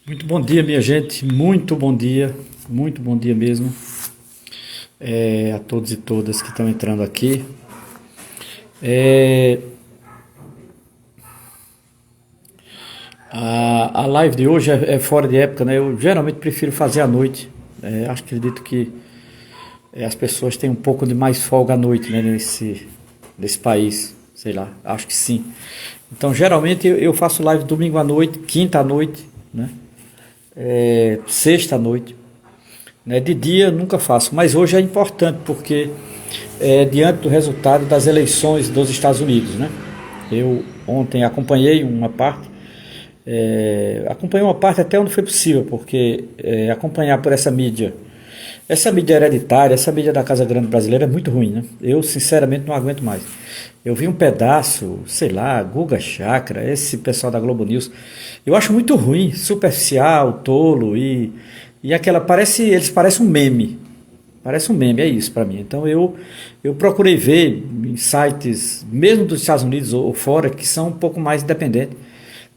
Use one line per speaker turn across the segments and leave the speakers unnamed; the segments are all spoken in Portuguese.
Muito bom dia, minha gente. Muito bom dia mesmo a todos e todas que estão entrando aqui. É, a live de hoje é fora de época, né? Eu geralmente prefiro fazer à noite. Acredito que as pessoas têm um pouco de mais folga à noite, né? Nesse país, sei lá, acho que sim. Então, geralmente eu faço live domingo à noite, quinta à noite, né? Sexta à noite, né? De dia nunca faço, mas hoje é importante porque diante do resultado das eleições dos Estados Unidos, né? Eu ontem acompanhei uma parte, até onde foi possível, porque acompanhar por essa mídia hereditária, essa mídia da Casa Grande brasileira é muito ruim, né? Eu sinceramente não aguento mais. Eu vi um pedaço, sei lá, Guga Chakra, esse pessoal da Globo News, eu acho muito ruim, superficial, tolo e aquela, eles parecem um meme. Parece um meme, é isso para mim. Então eu procurei ver em sites, mesmo dos Estados Unidos ou fora, que são um pouco mais independentes.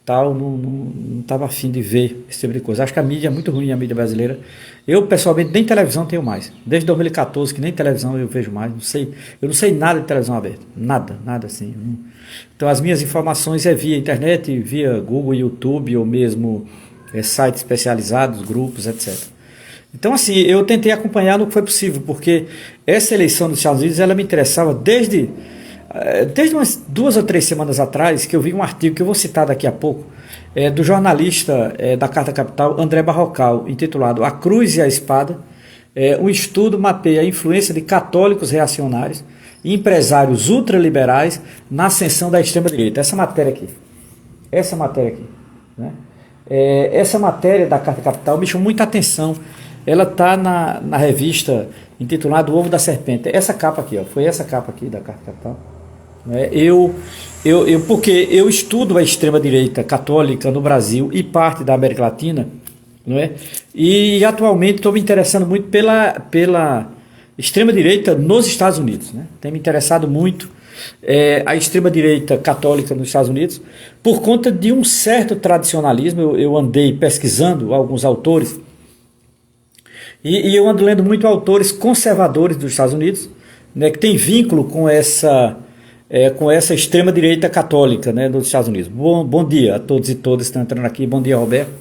Tal, não estava afim de ver esse tipo de coisa. Acho que a mídia é muito ruim, a mídia brasileira. Eu, pessoalmente, nem televisão tenho mais. Desde 2014, que nem televisão eu vejo mais. Eu não sei nada de televisão aberta. Nada assim. Então, as minhas informações é via internet, via Google, YouTube, ou mesmo sites especializados, grupos, etc. Então, assim, eu tentei acompanhar no que foi possível, porque essa eleição dos Estados Unidos, ela me interessava desde umas 2 ou 3 semanas atrás, que eu vi um artigo que eu vou citar daqui a pouco, do jornalista da Carta Capital, André Barrocal, intitulado A Cruz e a Espada. Um estudo mapeia a influência de católicos reacionários e empresários ultraliberais na ascensão da extrema-direita. Essa matéria aqui, né? Essa matéria da Carta Capital me chamou muita atenção. Ela está na revista intitulada O Ovo da Serpente. Essa capa aqui, foi essa capa aqui da Carta Capital. Porque eu estudo a extrema-direita católica no Brasil e parte da América Latina, não é? E atualmente estou me interessando muito pela extrema-direita nos Estados Unidos, né? Tem me interessado muito a extrema-direita católica nos Estados Unidos por conta de um certo tradicionalismo. Eu andei pesquisando alguns autores e eu ando lendo muito autores conservadores dos Estados Unidos, né, que tem vínculo com essa extrema-direita católica, né, dos Estados Unidos. Bom dia a todos e todas que estão entrando aqui. Bom dia, Roberto.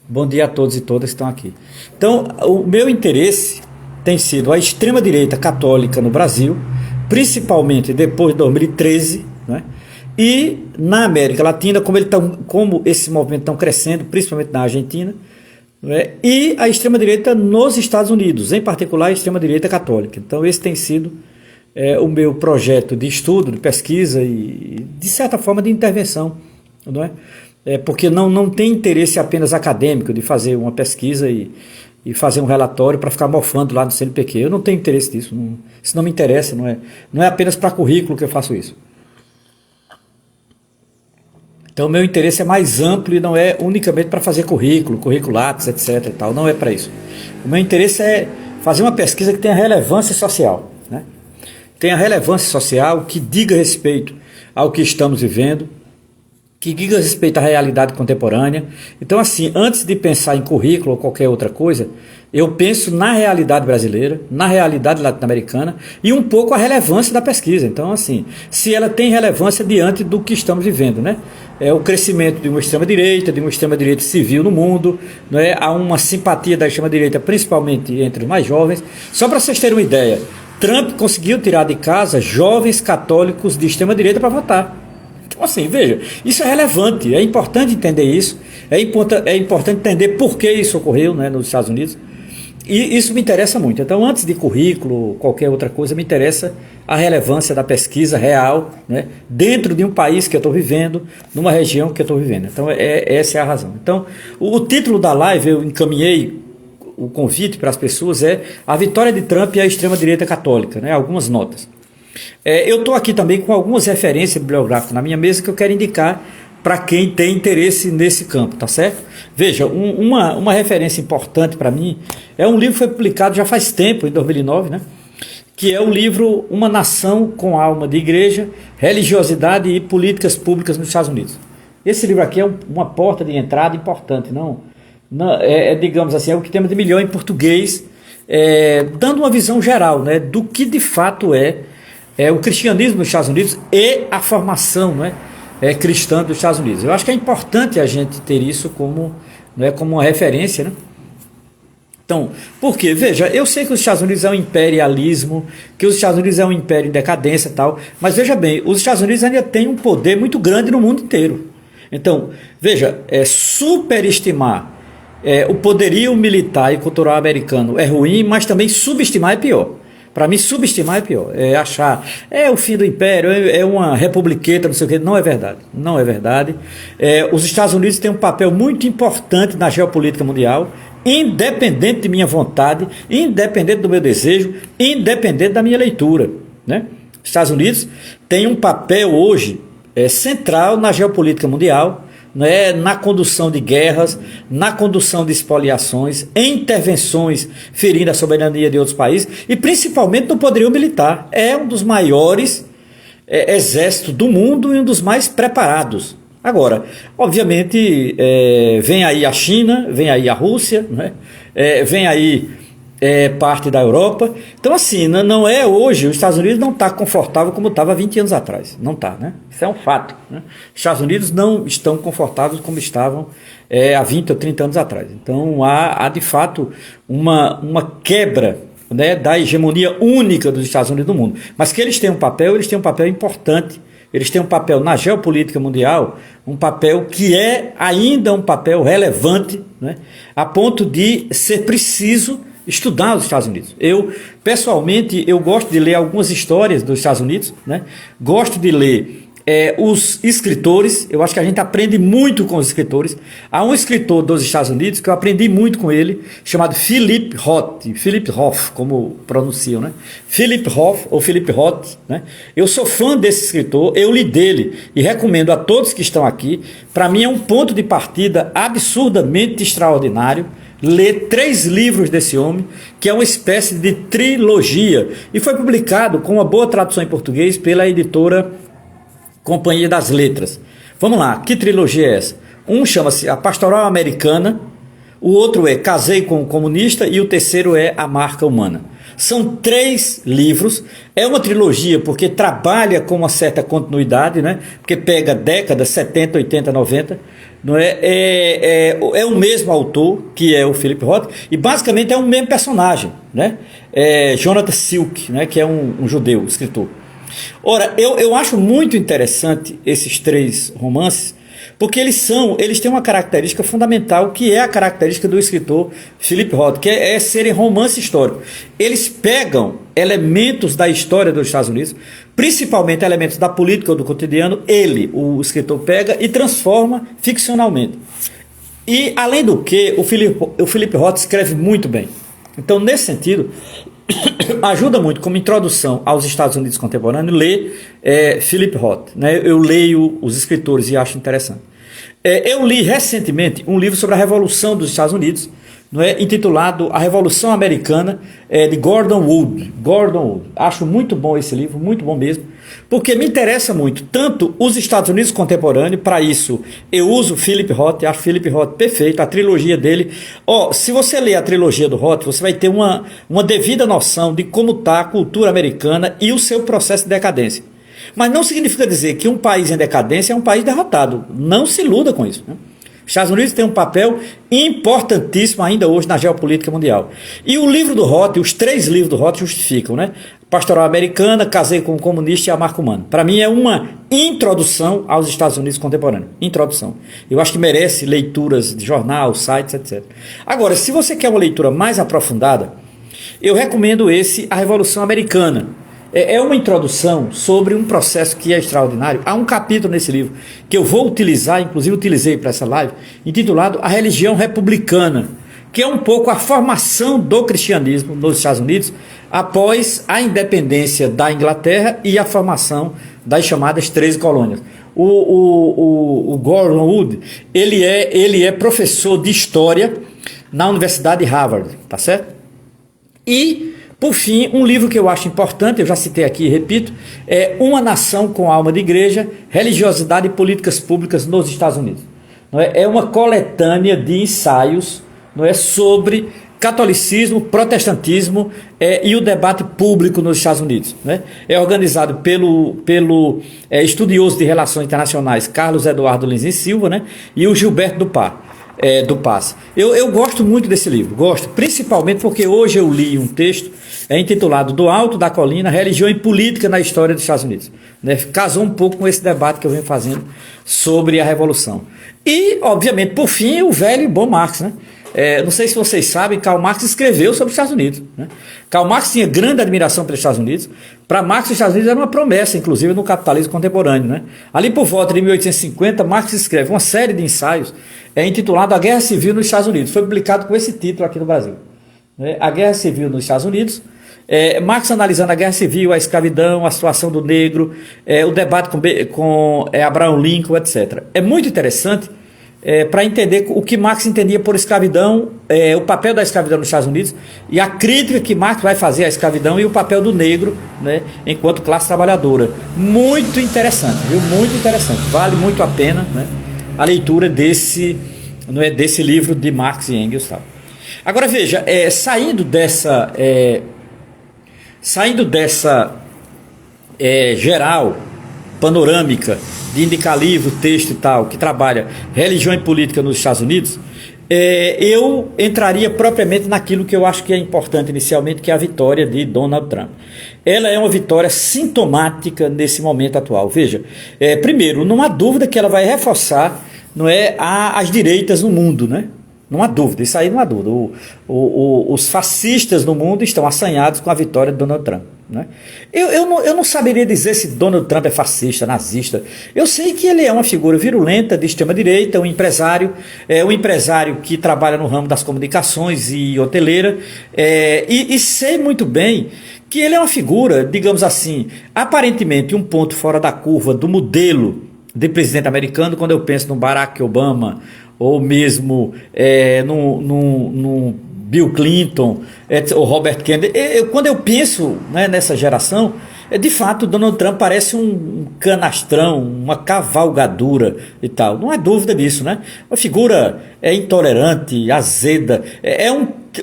Bom dia a todos e todas que estão aqui. Então, o meu interesse tem sido a extrema-direita católica no Brasil, principalmente depois de 2013, né, e na América Latina, como esses movimentos estão crescendo, principalmente na Argentina, né, e a extrema-direita nos Estados Unidos, em particular a extrema-direita católica. Então, esse tem sido o meu projeto de estudo, de pesquisa e, de certa forma, de intervenção, não é? Porque não tem interesse apenas acadêmico de fazer uma pesquisa e fazer um relatório para ficar mofando lá no CNPq. Eu não tenho interesse nisso, isso não me interessa, não é apenas para currículo que eu faço isso. Então, o meu interesse é mais amplo e não é unicamente para fazer curriculatos, etc. E tal, não é para isso. O meu interesse é fazer uma pesquisa que tenha relevância social, né? Tenha relevância social, que diga respeito ao que estamos vivendo, que diga respeito à realidade contemporânea. Então, assim, antes de pensar em currículo ou qualquer outra coisa, eu penso na realidade brasileira, na realidade latino-americana e um pouco a relevância da pesquisa. Então, assim, se ela tem relevância diante do que estamos vivendo, né? O crescimento de uma extrema-direita civil no mundo, né? Há uma simpatia da extrema-direita, principalmente entre os mais jovens. Só para vocês terem uma ideia, Trump conseguiu tirar de casa jovens católicos de extrema-direita para votar. Então, assim, veja, isso é relevante, é importante entender isso, é importante entender por que isso ocorreu, né, nos Estados Unidos, e isso me interessa muito. Então, antes de currículo, qualquer outra coisa, me interessa a relevância da pesquisa real, né, dentro de um país que eu estou vivendo, numa região que eu estou vivendo. Então, essa é a razão. Então, o título da live, eu encaminhei o convite para as pessoas, a vitória de Trump e a extrema-direita católica, né, algumas notas. Eu estou aqui também com algumas referências bibliográficas na minha mesa que eu quero indicar para quem tem interesse nesse campo, tá certo? Veja, uma referência importante para mim é um livro que foi publicado já faz tempo, em 2009, né? Que é o livro Uma Nação com Alma de Igreja, Religiosidade e Políticas Públicas nos Estados Unidos. Esse livro aqui é uma porta de entrada importante, não digamos assim, é o que temos de melhor em português, dando uma visão geral, né, do que de fato é o cristianismo nos Estados Unidos e a formação, né, cristã dos Estados Unidos. Eu acho que é importante a gente ter isso como, né, como uma referência, né? Então, por quê? Veja, eu sei que os Estados Unidos é um imperialismo, que os Estados Unidos é um império em decadência e tal, mas veja bem, os Estados Unidos ainda têm um poder muito grande no mundo inteiro. Então, veja, superestimar o poderio militar e cultural americano é ruim, mas também subestimar é pior. Para mim, subestimar é pior. Achar, o fim do império, é uma republiqueta, não sei o quê. Não é verdade. Não é verdade. Os Estados Unidos têm um papel muito importante na geopolítica mundial, independente de minha vontade, independente do meu desejo, independente da minha leitura, né? Os Estados Unidos têm um papel hoje central na geopolítica mundial, né, na condução de guerras, na condução de expoliações, em intervenções ferindo a soberania de outros países e principalmente no poderio militar. É um dos maiores exércitos do mundo e um dos mais preparados. Agora, obviamente, vem aí a China, vem aí a Rússia, né? Vem aí parte da Europa. Então, assim, não é hoje, os Estados Unidos não está confortável como estava 20 anos atrás. Não está, né? Isso é um fato, né? Os Estados Unidos não estão confortáveis como estavam há 20 ou 30 anos atrás. Então, há de fato uma quebra, né, da hegemonia única dos Estados Unidos no mundo. Mas que eles têm um papel importante. Eles têm um papel na geopolítica mundial, um papel que é ainda um papel relevante, né, a ponto de ser preciso estudar os Estados Unidos. Eu, pessoalmente, gosto de ler algumas histórias dos Estados Unidos, né, gosto de ler os escritores. Eu acho que a gente aprende muito com os escritores. Há um escritor dos Estados Unidos que eu aprendi muito com ele, chamado Philip Roth, Philip Roth, como pronunciam, né? Philip Roth ou Philip Roth, né? Eu sou fã desse escritor, eu li dele e recomendo a todos que estão aqui. Para mim é um ponto de partida absurdamente extraordinário ler 3 livros desse homem, que é uma espécie de trilogia, e foi publicado com uma boa tradução em português pela editora Companhia das Letras. Vamos lá, que trilogia é essa? Um chama-se A Pastoral Americana, o outro é Casei com o Comunista e o terceiro é A Marca Humana. São 3 livros, é uma trilogia porque trabalha com uma certa continuidade, né? Porque pega décadas 70, 80, 90, não é o mesmo autor, que é o Philip Roth, e basicamente é o mesmo personagem, né? Jonathan Silk, né? Que é um judeu, escritor. Ora, eu acho muito interessante esses 3 romances, porque eles têm uma característica fundamental, que é a característica do escritor Philip Roth, que é serem romance histórico. Eles pegam elementos da história dos Estados Unidos, principalmente elementos da política ou do cotidiano, o escritor pega e transforma ficcionalmente. E, além do que, o Philip Roth escreve muito bem. Então, nesse sentido, ajuda muito como introdução aos Estados Unidos contemporâneos ler Philip Roth, né? Eu leio os escritores e acho interessante. Eu li recentemente um livro sobre a Revolução dos Estados Unidos, não é, intitulado A Revolução Americana, de Gordon Wood. Acho muito bom esse livro, muito bom mesmo, porque me interessa muito tanto os Estados Unidos contemporâneos. Para isso eu uso Philip Roth, acho Philip Roth perfeito, a trilogia dele. Se você ler a trilogia do Roth, você vai ter uma devida noção de como está a cultura americana e o seu processo de decadência. Mas não significa dizer que um país em decadência é um país derrotado. Não se iluda com isso, né? Os Estados Unidos têm um papel importantíssimo ainda hoje na geopolítica mundial. E o livro do Roth, os 3 livros do Roth justificam, né? Pastoral Americana, Casei com o Comunista e A Marca Humana. Para mim é uma introdução aos Estados Unidos contemporâneos. Introdução. Eu acho que merece leituras de jornal, sites, etc. Agora, se você quer uma leitura mais aprofundada, eu recomendo A Revolução Americana. É uma introdução sobre um processo que é extraordinário. Há um capítulo nesse livro que eu vou utilizar, inclusive utilizei para essa live, intitulado A Religião Republicana, que é um pouco a formação do cristianismo nos Estados Unidos após a independência da Inglaterra e a formação das chamadas 13 colônias. O Gordon Wood, ele é professor de História na Universidade de Harvard, tá certo? E, por fim, um livro que eu acho importante, eu já citei aqui e repito, é Uma Nação com Alma de Igreja, Religiosidade e Políticas Públicas nos Estados Unidos. não é? É uma coletânea de ensaios, não é, sobre catolicismo, protestantismo e o debate público nos Estados Unidos. Né? É organizado pelo estudioso de relações internacionais Carlos Eduardo Lins e Silva, né? E o Gilberto do Paz. Eu gosto muito desse livro, gosto, principalmente porque hoje eu li um texto intitulado Do Alto da Colina, Religião e Política na História dos Estados Unidos. Né? Casou um pouco com esse debate que eu venho fazendo sobre a Revolução. E, obviamente, por fim, o velho e bom Marx, né? Não sei se vocês sabem, Karl Marx escreveu sobre os Estados Unidos. Né? Karl Marx tinha grande admiração pelos Estados Unidos. Para Marx, os Estados Unidos era uma promessa, inclusive no capitalismo contemporâneo. Né? Ali por volta de 1850, Marx escreve uma série de ensaios intitulado A Guerra Civil nos Estados Unidos. Foi publicado com esse título aqui no Brasil. Né? A Guerra Civil nos Estados Unidos. Marx analisando a Guerra Civil, a escravidão, a situação do negro, o debate com Abraham Lincoln, etc. É muito interessante para entender o que Marx entendia por escravidão, o papel da escravidão nos Estados Unidos e a crítica que Marx vai fazer à escravidão e o papel do negro, né, enquanto classe trabalhadora. Muito interessante, viu? Muito interessante. Vale muito a pena, né, a leitura desse livro de Marx e Engels. Tal. Agora veja, saindo dessa geral, panorâmica, de indicar livro, texto e tal, que trabalha religião e política nos Estados Unidos, eu entraria propriamente naquilo que eu acho que é importante inicialmente, que é a vitória de Donald Trump. Ela é uma vitória sintomática nesse momento atual. Veja, primeiro, não há dúvida que ela vai reforçar, não é, as direitas no mundo, né? Não há dúvida, isso aí não há dúvida. Os fascistas no mundo estão assanhados com a vitória de Donald Trump. Né? Eu não saberia dizer se Donald Trump é fascista, nazista. Eu sei que ele é uma figura virulenta de extrema-direita, um empresário que trabalha no ramo das comunicações e hoteleira, e sei muito bem que ele é uma figura, digamos assim, aparentemente um ponto fora da curva do modelo de presidente americano, quando eu penso no Barack Obama, ou mesmo no Bill Clinton, ou Robert Kennedy. Quando eu penso, né, nessa geração, de fato, Donald Trump parece um canastrão, uma cavalgadura e tal. Não há dúvida disso, né? Uma figura intolerante, azeda,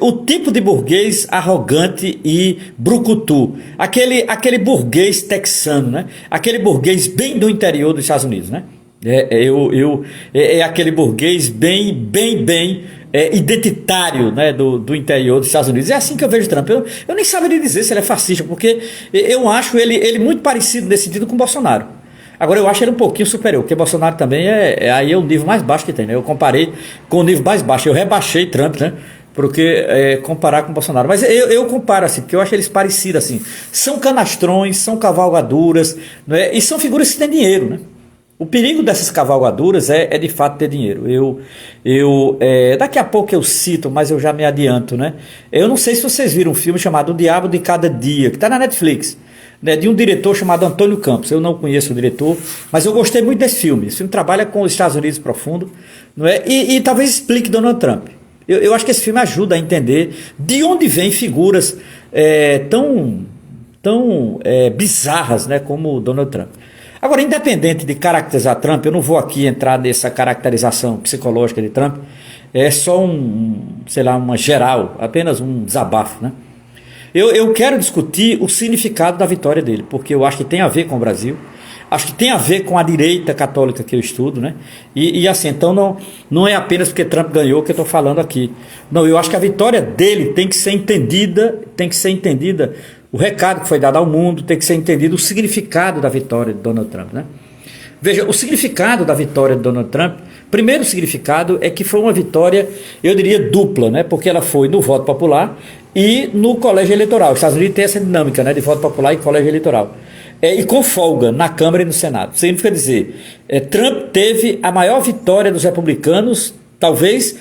o tipo de burguês arrogante e brucutu. Aquele burguês texano, né? Aquele burguês bem do interior dos Estados Unidos, né? Aquele burguês bem identitário, né, do interior dos Estados Unidos. É assim que eu vejo Trump. Eu nem saberia dizer se ele é fascista, porque eu acho ele muito parecido nesse sentido com o Bolsonaro. Agora eu acho ele um pouquinho superior, porque Bolsonaro também aí é o nível mais baixo que tem, né? Eu comparei com o nível mais baixo, eu rebaixei Trump, né? Porque comparar com o Bolsonaro. Mas eu comparo assim, porque eu acho eles parecidos assim. São canastrões, são cavalgaduras, né? E são figuras que têm dinheiro, né? O perigo dessas cavalgaduras é de fato ter dinheiro. Daqui a pouco eu cito, mas eu já me adianto, né? Eu não sei se vocês viram um filme chamado O Diabo de Cada Dia, que está na Netflix, né, de um diretor chamado Antônio Campos. Eu não conheço o diretor, mas eu gostei muito desse filme. Esse filme trabalha com os Estados Unidos profundo, não é? E talvez explique Donald Trump. Eu acho que esse filme ajuda a entender de onde vêm figuras tão bizarras, né, como o Donald Trump. Agora, independente de caracterizar Trump, eu não vou aqui entrar nessa caracterização psicológica de Trump, é só uma geral, apenas um desabafo, né? Eu quero discutir o significado da vitória dele, porque eu acho que tem a ver com o Brasil, acho que tem a ver com a direita católica que eu estudo, né? E assim, então não é apenas porque Trump ganhou que eu estou falando aqui. Não, eu acho que a vitória dele tem que ser entendida, o recado que foi dado ao mundo, tem que ser entendido o significado da vitória de Donald Trump, né? Veja, o significado da vitória de Donald Trump, primeiro significado é que foi uma vitória, eu diria, dupla, né? Porque ela foi no voto popular e no colégio eleitoral. Os Estados Unidos tem essa dinâmica, né, de voto popular e colégio eleitoral. E com folga na Câmara e no Senado. Significa dizer, Trump teve a maior vitória dos republicanos, talvez,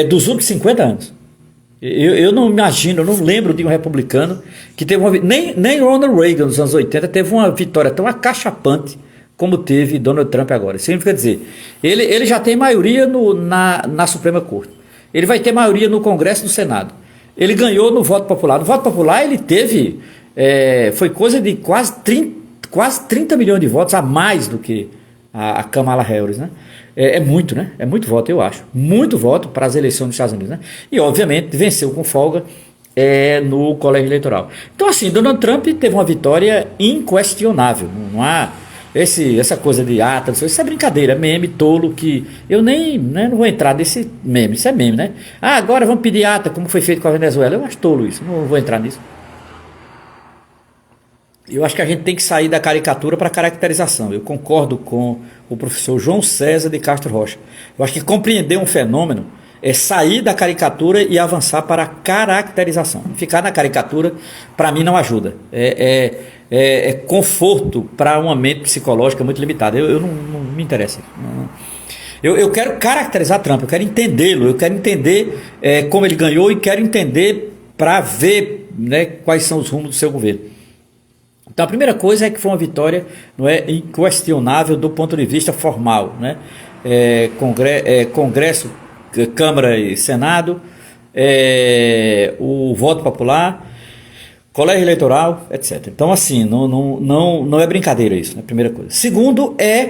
dos últimos 50 anos. Eu não imagino, eu não lembro de um republicano que teve nem Ronald Reagan nos anos 80 teve uma vitória tão acachapante como teve Donald Trump agora. Significa dizer, ele já tem maioria na Suprema Corte. Ele vai ter maioria no Congresso e no Senado. Ele ganhou no voto popular. No voto popular ele teve, foi coisa de quase 30 milhões de votos a mais do que a Kamala Harris, né? É muito, né? É muito voto, eu acho. Muito voto para as eleições dos Estados Unidos, né? E, obviamente, venceu com folga no colégio eleitoral. Então, assim, Donald Trump teve uma vitória inquestionável. Não há essa coisa de isso é brincadeira, meme tolo que eu nem, né, não vou entrar nesse meme, isso é meme, né? Agora vamos pedir ata, como foi feito com a Venezuela. Eu acho tolo isso, não vou entrar nisso. Eu acho que a gente tem que sair da caricatura para a caracterização. Eu concordo com o professor João César de Castro Rocha. Eu acho que compreender um fenômeno é sair da caricatura e avançar para a caracterização. Ficar na caricatura, para mim, não ajuda. É conforto para uma mente psicológica muito limitada. Eu não me interessa. Eu quero caracterizar Trump, eu quero entendê-lo, eu quero entender como ele ganhou e quero entender para ver, né, quais são os rumos do seu governo. Então a primeira coisa é que foi uma vitória, não é, inquestionável do ponto de vista formal, né? Congresso, Câmara e Senado, o voto popular, colégio eleitoral, etc. Então assim, não é brincadeira isso, né? Primeira coisa. Segundo é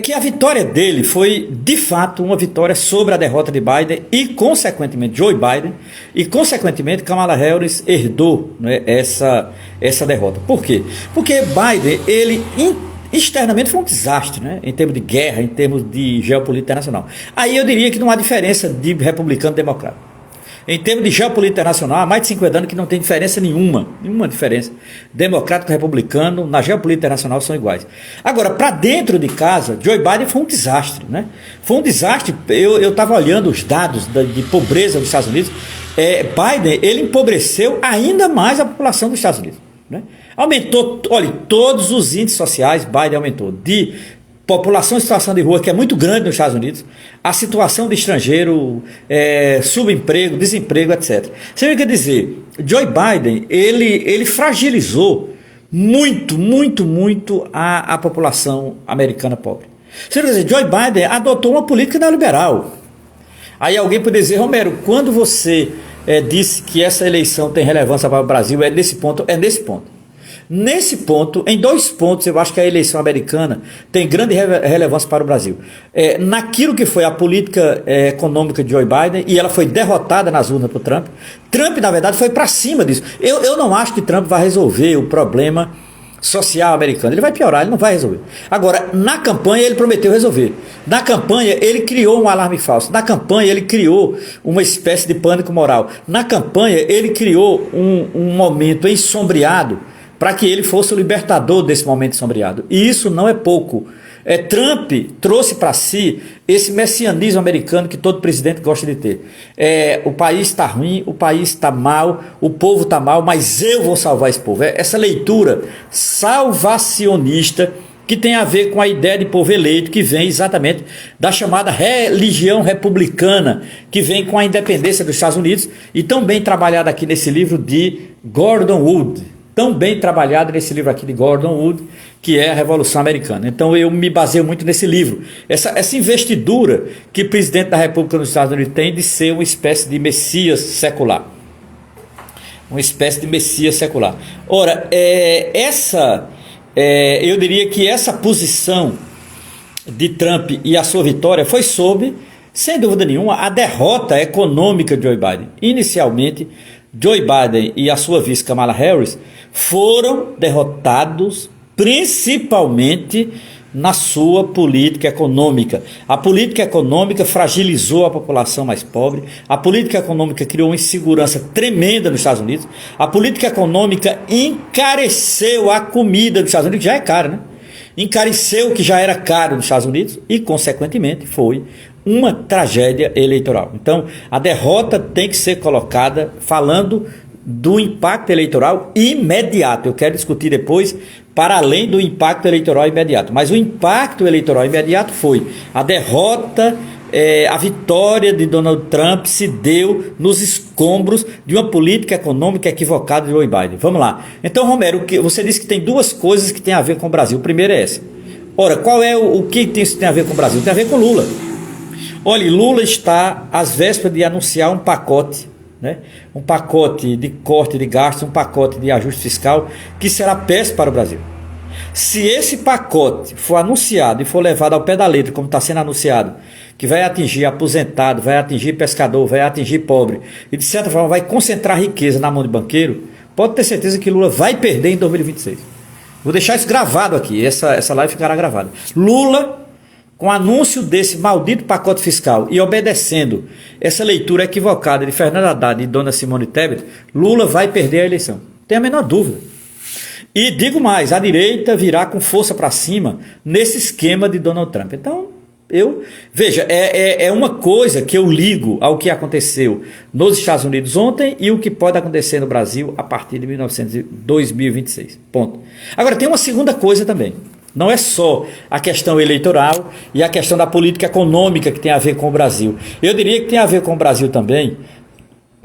que a vitória dele foi, de fato, uma vitória sobre a derrota de Biden e, consequentemente, Joe Biden, e, consequentemente, Kamala Harris herdou, né, essa derrota. Por quê? Porque Biden, ele externamente foi um desastre, né, em termos de guerra, em termos de geopolítica internacional. Aí eu diria que não há diferença de republicano e democrata. Em termos de geopolítica internacional, há mais de 50 anos que não tem diferença nenhuma diferença. Democrático e republicano, na geopolítica internacional, são iguais. Agora, para dentro de casa, Joe Biden foi um desastre, né? Foi um desastre. Eu estava olhando os dados de pobreza dos Estados Unidos. Biden, ele empobreceu ainda mais a população dos Estados Unidos, né? Aumentou, olha, todos os índices sociais, Biden aumentou. De população em situação de rua, que é muito grande nos Estados Unidos, a situação de estrangeiro, subemprego, desemprego, etc. Você quer dizer, Joe Biden, ele fragilizou muito a população americana pobre. Você quer dizer, Joe Biden adotou uma política neoliberal. Aí alguém pode dizer, Romero, quando você disse que essa eleição tem relevância para o Brasil, é nesse ponto. Nesse ponto, em 2 pontos, eu acho que a eleição americana tem grande relevância para o Brasil. Naquilo que foi a política econômica de Joe Biden, e ela foi derrotada nas urnas por Trump. Trump, na verdade, foi para cima disso. Eu não acho que Trump vai resolver o problema social americano. Ele vai piorar, ele não vai resolver. Agora, na campanha, ele prometeu resolver. Na campanha, ele criou um alarme falso. Na campanha, ele criou uma espécie de pânico moral. Na campanha, ele criou um momento ensombreado para que ele fosse o libertador desse momento sombreado. E isso não é pouco. Trump trouxe para si esse messianismo americano que todo presidente gosta de ter. O país está ruim, o país está mal, o povo está mal, mas eu vou salvar esse povo. Essa leitura salvacionista que tem a ver com a ideia de povo eleito, que vem exatamente da chamada religião republicana, que vem com a independência dos Estados Unidos, e tão bem trabalhada aqui nesse livro de Gordon Wood. Tão bem trabalhado nesse livro aqui de Gordon Wood, que é a Revolução Americana. Então eu me baseio muito nesse livro. Essa investidura que o presidente da República dos Estados Unidos tem de ser uma espécie de messias secular. Uma espécie de messias secular. Ora, eu diria que essa posição de Trump e a sua vitória foi sob, sem dúvida nenhuma, a derrota econômica de Joe Biden. Inicialmente, Joe Biden e a sua vice Kamala Harris foram derrotados principalmente na sua política econômica. A política econômica fragilizou a população mais pobre, a política econômica criou uma insegurança tremenda nos Estados Unidos, a política econômica encareceu a comida dos Estados Unidos, que já é cara, né? Encareceu o que já era caro nos Estados Unidos e, consequentemente, foi uma tragédia eleitoral. Então, a derrota tem que ser colocada falando do impacto eleitoral imediato. Eu quero discutir depois para além do impacto eleitoral imediato. Mas o impacto eleitoral imediato foi a derrota, a vitória de Donald Trump se deu nos escombros de uma política econômica equivocada de Joe Biden. Vamos lá. Então, Romero, você disse que tem 2 coisas que tem a ver com o Brasil. O primeiro é essa. Ora, qual é o que tem a ver com o Brasil? Tem a ver com Lula. Olha, Lula está às vésperas de anunciar um pacote, né? Um pacote de corte de gastos, um pacote de ajuste fiscal que será péssimo para o Brasil. Se esse pacote for anunciado e for levado ao pé da letra, como está sendo anunciado, que vai atingir aposentado, vai atingir pescador, vai atingir pobre, e de certa forma vai concentrar riqueza na mão de banqueiro, pode ter certeza que Lula vai perder em 2026. Vou deixar isso gravado aqui, essa live ficará gravada. Lula, com o anúncio desse maldito pacote fiscal e obedecendo essa leitura equivocada de Fernando Haddad e Dona Simone Tebet, Lula vai perder a eleição. Não tem a menor dúvida. E digo mais, a direita virá com força para cima nesse esquema de Donald Trump. Então, veja, é uma coisa que eu ligo ao que aconteceu nos Estados Unidos ontem e o que pode acontecer no Brasil a partir de 2026. Ponto. Agora, tem uma segunda coisa também. Não é só a questão eleitoral e a questão da política econômica que tem a ver com o Brasil. Eu diria que tem a ver com o Brasil também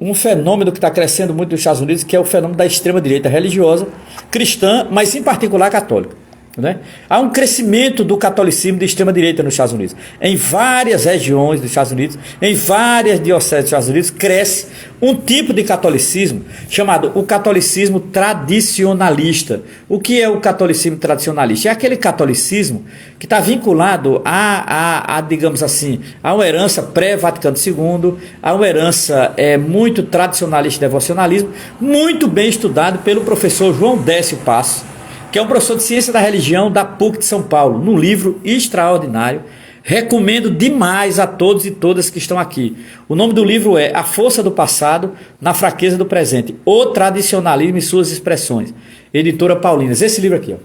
um fenômeno que está crescendo muito nos Estados Unidos, que é o fenômeno da extrema-direita religiosa, cristã, mas em particular católica. Né? Há um crescimento do catolicismo de extrema-direita nos Estados Unidos. Em várias regiões dos Estados Unidos, em várias dioceses dos Estados Unidos, cresce um tipo de catolicismo chamado o catolicismo tradicionalista. O que é o catolicismo tradicionalista? É aquele catolicismo que está vinculado digamos assim, a uma herança pré-Vaticano II, a uma herança muito tradicionalista e devocionalismo, muito bem estudado pelo professor João Décio Passos, que é um professor de ciência da religião da PUC de São Paulo, num livro extraordinário. Recomendo demais a todos e todas que estão aqui. O nome do livro é A Força do Passado na Fraqueza do Presente, o Tradicionalismo e Suas Expressões, Editora Paulinas. Esse livro aqui, ó.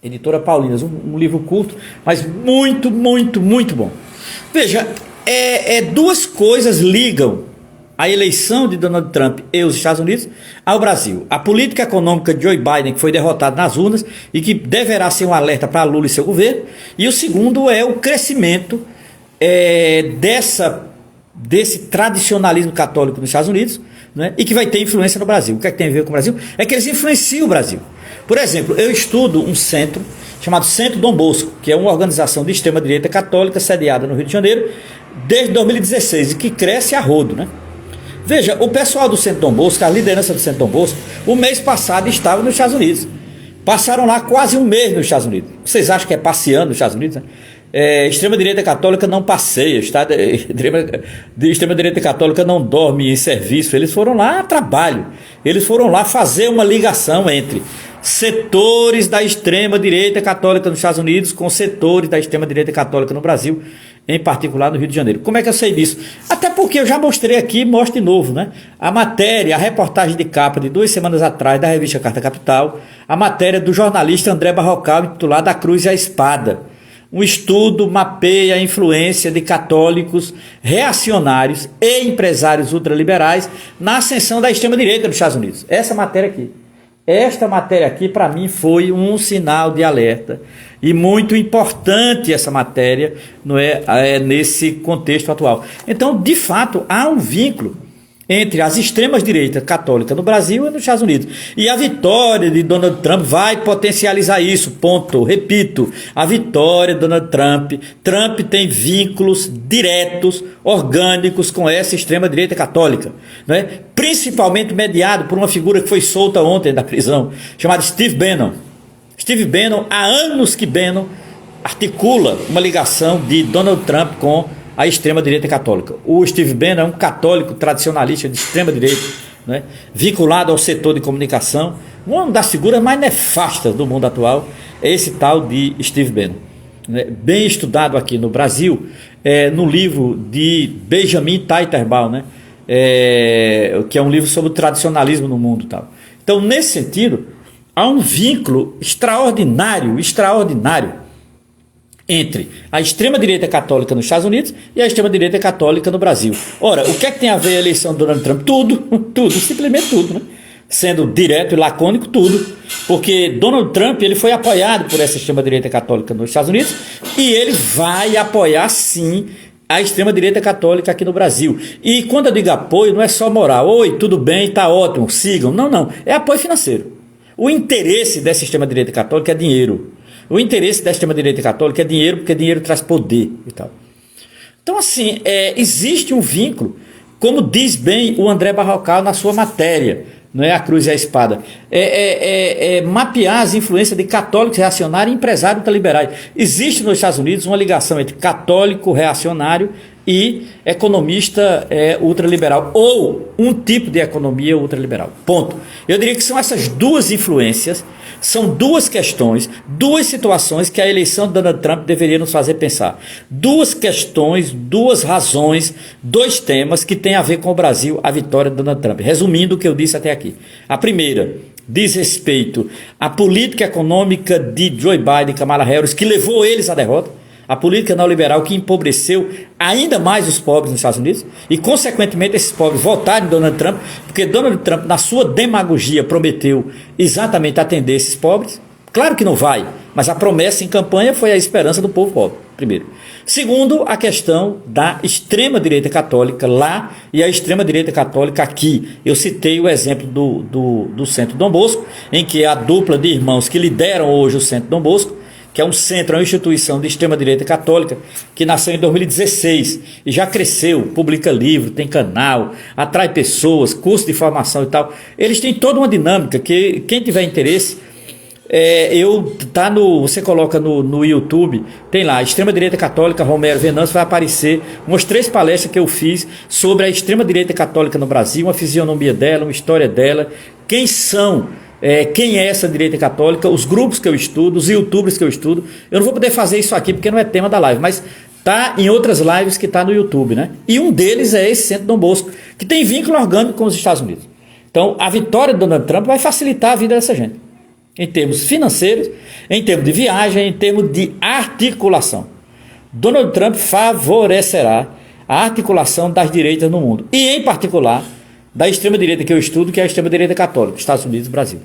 Editora Paulinas, um livro curto, mas muito, muito, muito bom. Veja, duas coisas ligam a eleição de Donald Trump e os Estados Unidos ao Brasil. A política econômica de Joe Biden, que foi derrotado nas urnas e que deverá ser um alerta para Lula e seu governo. E o segundo é o crescimento desse tradicionalismo católico nos Estados Unidos, né, e que vai ter influência no Brasil. O que é que tem a ver com o Brasil? É que eles influenciam o Brasil. Por exemplo, eu estudo um centro chamado Centro Dom Bosco, que é uma organização de extrema-direita católica sediada no Rio de Janeiro desde 2016 e que cresce a rodo, né? Veja, o pessoal do Centro Dom Bosco, a liderança do Centro Dom Bosco, o mês passado estava nos Estados Unidos. Passaram lá quase um mês nos Estados Unidos. Vocês acham que é passeando nos Estados Unidos? Né? Extrema-direita católica não passeia, extrema-direita católica não dorme em serviço. Eles foram lá a trabalho. Eles foram lá fazer uma ligação entre setores da extrema-direita católica nos Estados Unidos com setores da extrema-direita católica no Brasil, em particular no Rio de Janeiro. Como é que eu sei disso? Até porque eu já mostrei aqui, mostro de novo, né? A matéria, a reportagem de capa de 2 semanas atrás da revista Carta Capital, a matéria do jornalista André Barrocal, intitulada A Cruz e a Espada. Um estudo mapeia a influência de católicos reacionários e empresários ultraliberais na ascensão da extrema-direita nos Estados Unidos. Essa matéria aqui. Esta matéria aqui, para mim, foi um sinal de alerta e muito importante essa matéria, não é, nesse contexto atual. Então, de fato, há um vínculo entre as extremas direitas católicas no Brasil e nos Estados Unidos. E a vitória de Donald Trump vai potencializar isso, ponto. Repito, a vitória de Donald Trump. Trump tem vínculos diretos, orgânicos com essa extrema direita católica, né? Principalmente mediado por uma figura que foi solta ontem da prisão, chamada Steve Bannon. Steve Bannon, há anos que Bannon articula uma ligação de Donald Trump com a extrema-direita católica. O Steve Bannon é um católico tradicionalista de extrema-direita, né, vinculado ao setor de comunicação. Uma das figuras mais nefastas do mundo atual é esse tal de Steve Bannon, né, bem estudado aqui no Brasil, no livro de Benjamin Teitelbaum, né, que é um livro sobre o tradicionalismo no mundo. Tal. Então, nesse sentido, há um vínculo extraordinário entre a extrema-direita católica nos Estados Unidos e a extrema-direita católica no Brasil. Ora, o que é que tem a ver a eleição do Donald Trump? Tudo, simplesmente tudo, né? Sendo direto e lacônico, tudo. Porque Donald Trump ele foi apoiado por essa extrema-direita católica nos Estados Unidos e ele vai apoiar, sim, a extrema-direita católica aqui no Brasil. E quando eu digo apoio, não é só moral. Oi, tudo bem, tá ótimo, sigam. Não. É apoio financeiro. O interesse dessa extrema-direita católica é dinheiro. O interesse da extrema-direita católica é dinheiro, porque dinheiro traz poder e tal. Então, assim, existe um vínculo, como diz bem o André Barrocal na sua matéria, não é a cruz e a espada, é mapear as influências de católicos reacionários e empresários ultraliberais. Existe nos Estados Unidos uma ligação entre católico reacionário e economista ultraliberal, ou um tipo de economia ultraliberal. Ponto. Eu diria que são essas duas influências, são duas questões, duas situações que a eleição de Donald Trump deveria nos fazer pensar. Duas questões, duas razões, dois temas que têm a ver com o Brasil, a vitória de Donald Trump. Resumindo o que eu disse até aqui. A primeira diz respeito à política econômica de Joe Biden e Kamala Harris, que levou eles à derrota. A política neoliberal que empobreceu ainda mais os pobres nos Estados Unidos e, consequentemente, esses pobres votaram em Donald Trump, porque Donald Trump, na sua demagogia, prometeu exatamente atender esses pobres. Claro que não vai, mas a promessa em campanha foi a esperança do povo pobre, primeiro. Segundo, a questão da extrema-direita católica lá e a extrema-direita católica aqui. Eu citei o exemplo do Centro Dom Bosco, em que a dupla de irmãos que lideram hoje o Centro Dom Bosco, que é um centro, uma instituição de extrema-direita católica, que nasceu em 2016 e já cresceu, publica livro, tem canal, atrai pessoas, curso de formação e tal. Eles têm toda uma dinâmica que quem tiver interesse, você coloca no YouTube, tem lá, extrema-direita católica Romero Venâncio, vai aparecer umas 3 palestras que eu fiz sobre a extrema-direita católica no Brasil, uma fisionomia dela, uma história dela, quem é essa direita católica, os grupos que eu estudo, os youtubers que eu estudo. Eu não vou poder fazer isso aqui porque não é tema da live, mas tá em outras lives que tá no YouTube, né? E um deles é esse Centro Dom Bosco, que tem vínculo orgânico com os Estados Unidos. Então, a vitória de Donald Trump vai facilitar a vida dessa gente, em termos financeiros, em termos de viagem, em termos de articulação. Donald Trump favorecerá a articulação das direitas no mundo, e em particular da extrema-direita que eu estudo, que é a extrema-direita católica, Estados Unidos e Brasil.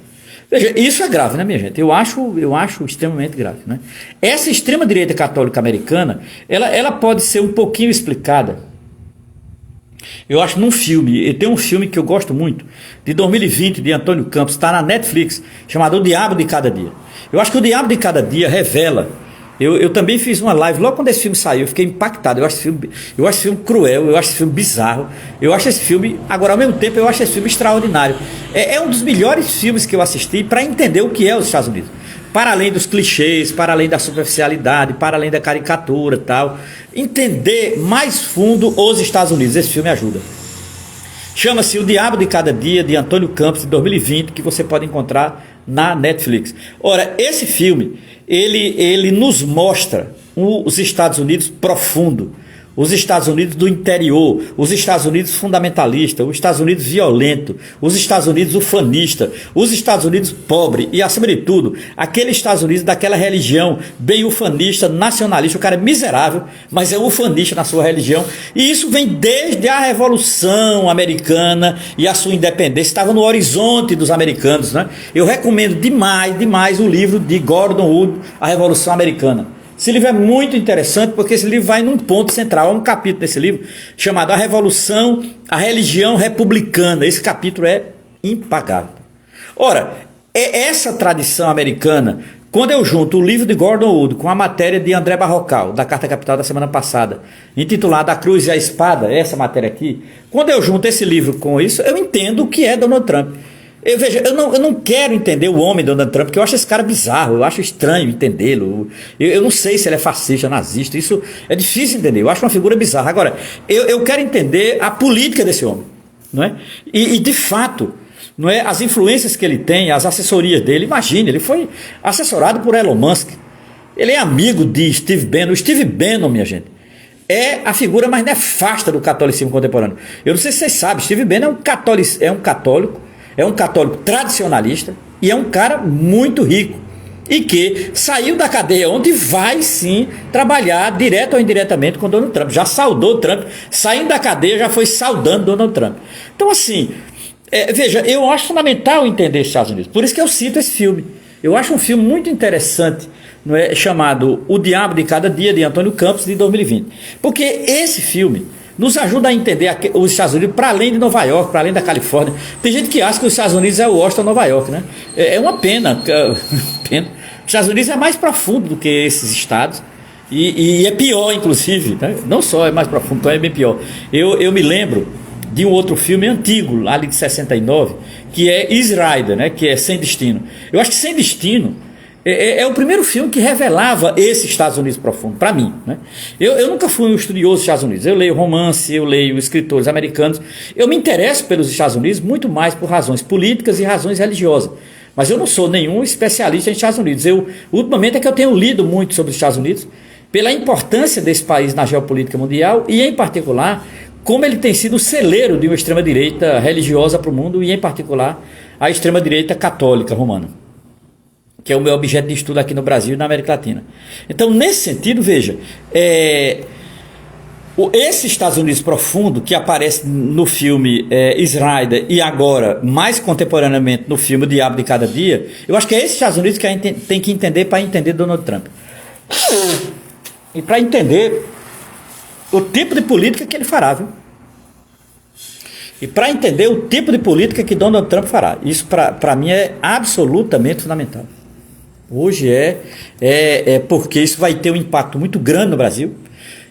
Veja, isso é grave, né, minha gente? Eu acho extremamente grave, né? Essa extrema-direita católica americana, ela pode ser um pouquinho explicada, eu acho, num filme. E tem um filme que eu gosto muito, de 2020, de Antônio Campos, está na Netflix, chamado O Diabo de Cada Dia. Eu acho que O Diabo de Cada Dia revela. Eu também fiz uma live logo quando esse filme saiu, eu fiquei impactado. Eu acho esse filme cruel, eu acho esse filme bizarro, eu acho esse filme, agora ao mesmo tempo eu acho esse filme extraordinário. É um dos melhores filmes que eu assisti para entender o que é os Estados Unidos, para além dos clichês, para além da superficialidade, para além da caricatura e tal, entender mais fundo os Estados Unidos. Esse filme ajuda. Chama-se O Diabo de Cada Dia, de Antônio Campos, de 2020, que você pode encontrar na Netflix. Ora, esse filme, ele nos mostra os Estados Unidos profundo, os Estados Unidos do interior, os Estados Unidos fundamentalista, os Estados Unidos violento, os Estados Unidos ufanista, os Estados Unidos pobre e, acima de tudo, aquele Estados Unidos daquela religião bem ufanista, nacionalista. O cara é miserável, mas é ufanista na sua religião, e isso vem desde a Revolução Americana e a sua independência, estava no horizonte dos americanos, né? Eu recomendo demais o livro de Gordon Wood, A Revolução Americana. Esse livro é muito interessante porque esse livro vai num ponto central. Há um capítulo desse livro chamado A Revolução, a Religião Republicana. Esse capítulo é impagável. Ora, é essa tradição americana, quando eu junto o livro de Gordon Wood com a matéria de André Barrocal, da Carta Capital da semana passada, intitulada A Cruz e a Espada, essa matéria aqui, quando eu junto esse livro com isso, eu entendo o que é Donald Trump. Eu não quero entender o homem Donald Trump, porque eu acho esse cara bizarro, eu acho estranho entendê-lo. Eu não sei se ele é fascista, nazista, isso é difícil entender, eu acho uma figura bizarra. Agora, eu quero entender a política desse homem, não é? E de fato, não é, as influências que ele tem, as assessorias dele. Imagine, ele foi assessorado por Elon Musk, ele é amigo de Steve Bannon. O Steve Bannon, minha gente, é a figura mais nefasta do catolicismo contemporâneo. Eu não sei se vocês sabem, Steve Bannon é um católico tradicionalista e é um cara muito rico e que saiu da cadeia onde vai sim trabalhar direto ou indiretamente com Donald Trump. Já saudou Trump, saindo da cadeia já foi saudando Donald Trump. Então assim, veja, eu acho fundamental entender os Estados Unidos, por isso que eu cito esse filme. Eu acho um filme muito interessante, não é, chamado O Diabo de Cada Dia, de Antônio Campos, de 2020, porque esse filme nos ajuda a entender os Estados Unidos para além de Nova York, para além da Califórnia. Tem gente que acha que os Estados Unidos é o Washington, Nova York, né? É uma pena. Os Estados Unidos é mais profundo do que esses estados e é pior, inclusive, né? Não só é mais profundo, então é bem pior. Eu me lembro de um outro filme antigo, ali de 69, que é Easy Rider, né, que é Sem Destino. Eu acho que Sem Destino é o primeiro filme que revelava esse Estados Unidos profundo, para mim, né? Eu nunca fui um estudioso dos Estados Unidos. Eu leio romance, eu leio escritores americanos. Eu me interesso pelos Estados Unidos muito mais por razões políticas e razões religiosas. Mas eu não sou nenhum especialista em Estados Unidos. Ultimamente é que eu tenho lido muito sobre os Estados Unidos, pela importância desse país na geopolítica mundial e, em particular, como ele tem sido o celeiro de uma extrema-direita religiosa para o mundo e, em particular, a extrema-direita católica romana, que é o meu objeto de estudo aqui no Brasil e na América Latina. Então, nesse sentido, veja, esse Estados Unidos profundo que aparece no filme Easy Rider e agora, mais contemporaneamente, no filme O Diabo de Cada Dia, eu acho que é esse Estados Unidos que a gente tem que entender para entender Donald Trump. E para entender o tipo de política que ele fará, viu? E para entender o tipo de política que Donald Trump fará. Isso para mim é absolutamente fundamental. Hoje porque isso vai ter um impacto muito grande no Brasil.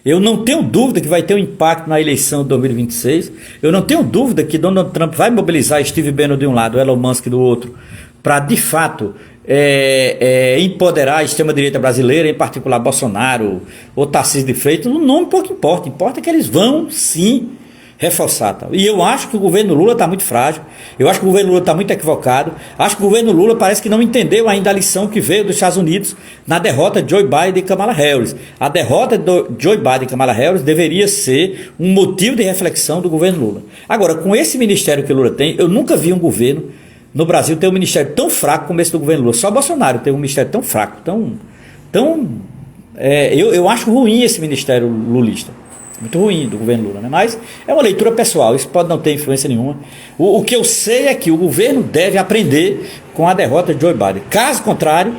Eu não tenho dúvida que vai ter um impacto na eleição de 2026. Eu não tenho dúvida que Donald Trump vai mobilizar Steve Bannon de um lado, Elon Musk do outro, para de fato empoderar a extrema-direita brasileira, em particular Bolsonaro ou Tarcísio de Freitas. O nome pouco importa. Importa que eles vão sim reforçar. Tal. E eu acho que o governo Lula está muito frágil, eu acho que o governo Lula está muito equivocado, acho que o governo Lula parece que não entendeu ainda a lição que veio dos Estados Unidos na derrota de Joe Biden e Kamala Harris. A derrota de Joe Biden e Kamala Harris deveria ser um motivo de reflexão do governo Lula. Agora, com esse ministério que o Lula tem, eu nunca vi um governo no Brasil ter um ministério tão fraco como esse do governo Lula. Só Bolsonaro tem um ministério tão fraco, eu acho ruim esse ministério lulista. Muito ruim do governo Lula, né? Mas é uma leitura pessoal, isso pode não ter influência nenhuma. O que eu sei é que o governo deve aprender com a derrota de Joe Biden. Caso contrário,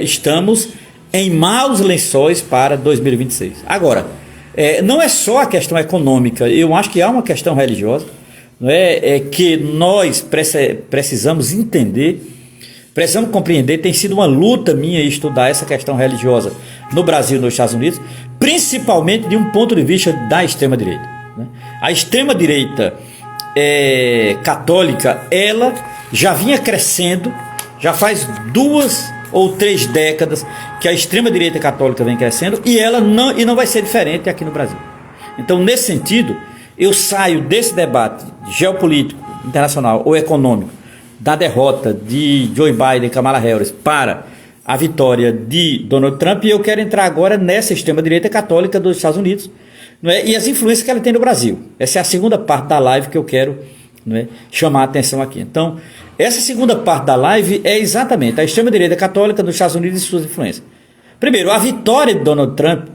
estamos em maus lençóis para 2026. Agora, não é só a questão econômica, eu acho que há uma questão religiosa, não que nós precisamos entender, precisamos compreender. Tem sido uma luta minha estudar essa questão religiosa no Brasil e nos Estados Unidos, principalmente de um ponto de vista da extrema-direita, né? A extrema-direita católica, ela já vinha crescendo, já faz 2 ou 3 décadas que a extrema-direita católica vem crescendo, e ela não vai ser diferente aqui no Brasil. Então, nesse sentido, eu saio desse debate geopolítico, internacional ou econômico, da derrota de Joe Biden e Kamala Harris para a vitória de Donald Trump, e eu quero entrar agora nessa extrema-direita católica dos Estados Unidos, não é? E as influências que ela tem no Brasil. Essa é a segunda parte da live que eu quero, não é, chamar a atenção aqui. Então, essa segunda parte da live é exatamente a extrema-direita católica dos Estados Unidos e suas influências. Primeiro, a vitória de Donald Trump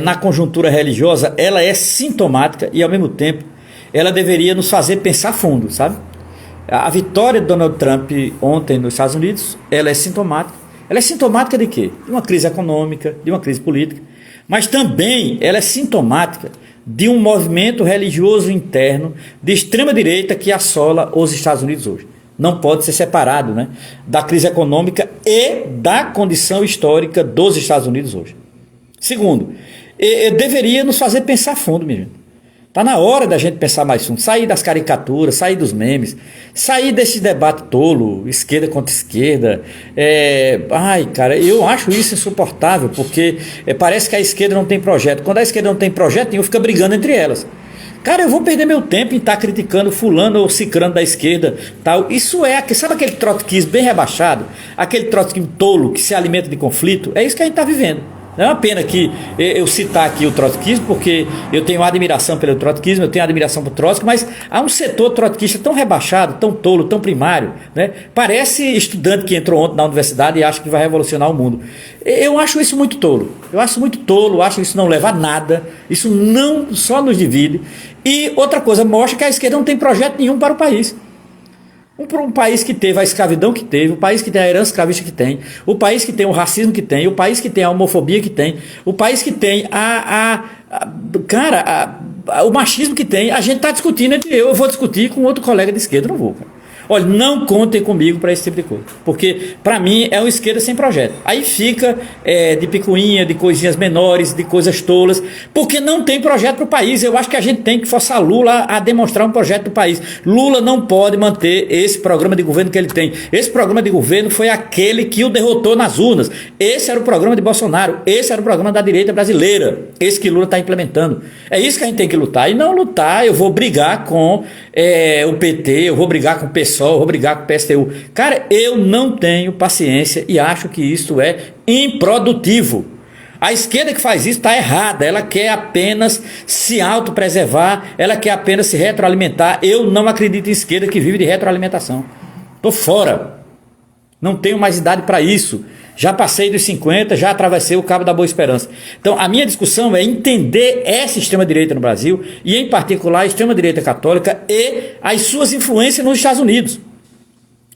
na conjuntura religiosa, ela é sintomática e, ao mesmo tempo, ela deveria nos fazer pensar fundo, sabe? A vitória de Donald Trump ontem nos Estados Unidos, ela é sintomática. Ela é sintomática de quê? De uma crise econômica, de uma crise política, mas também ela é sintomática de um movimento religioso interno de extrema-direita que assola os Estados Unidos hoje. Não pode ser separado, né, da crise econômica e da condição histórica dos Estados Unidos hoje. Segundo, deveria nos fazer pensar fundo, minha gente. Está na hora da gente pensar mais fundo, sair das caricaturas, sair dos memes, sair desse debate tolo, esquerda contra esquerda. Cara, eu acho isso insuportável, porque parece que a esquerda não tem projeto. Quando a esquerda não tem projeto, nenhum fica brigando entre elas. Cara, eu vou perder meu tempo em estar criticando fulano ou cicrano da esquerda, tal. Isso sabe aquele trotskismo bem rebaixado? Aquele trotskismo tolo que se alimenta de conflito? É isso que a gente está vivendo. Não é uma pena que eu citar aqui o trotskismo, porque eu tenho admiração pelo trotskismo, eu tenho admiração por Trotsky, mas há um setor trotskista tão rebaixado, tão tolo, tão primário, né? Parece estudante que entrou ontem na universidade e acha que vai revolucionar o mundo. Eu acho isso muito tolo. Eu acho que isso não leva a nada, isso não só nos divide. E outra coisa, mostra que a esquerda não tem projeto nenhum para o país. Um país que teve a escravidão que teve, o país que tem a herança escravista que tem, o país que tem o racismo que tem, o país que tem a homofobia que tem, o país que tem o machismo que tem. A gente está discutindo entre eu vou discutir com outro colega de esquerda, não vou, cara. Olha, não contem comigo para esse tipo de coisa, porque para mim é uma esquerda sem projeto. Aí fica de picuinha, de coisinhas menores, de coisas tolas, porque não tem projeto para o país. Eu acho que a gente tem que forçar Lula a demonstrar um projeto do país. Lula não pode manter esse programa de governo que ele tem. Esse programa de governo foi aquele que o derrotou nas urnas. Esse era o programa de Bolsonaro, esse era o programa da direita brasileira, esse que Lula está implementando. É isso que a gente tem que lutar, e não lutar, eu vou brigar com o PT, eu vou brigar com o PSOL, eu vou brigar com o PSTU. Cara, eu não tenho paciência e acho que isso é improdutivo. A esquerda que faz isso está errada, ela quer apenas se autopreservar, ela quer apenas se retroalimentar. Eu não acredito em esquerda que vive de retroalimentação. Estou fora, não tenho mais idade para isso. Já passei dos 50, já atravessei o Cabo da Boa Esperança. Então, a minha discussão é entender essa extrema-direita no Brasil, e em particular a extrema-direita católica e as suas influências nos Estados Unidos.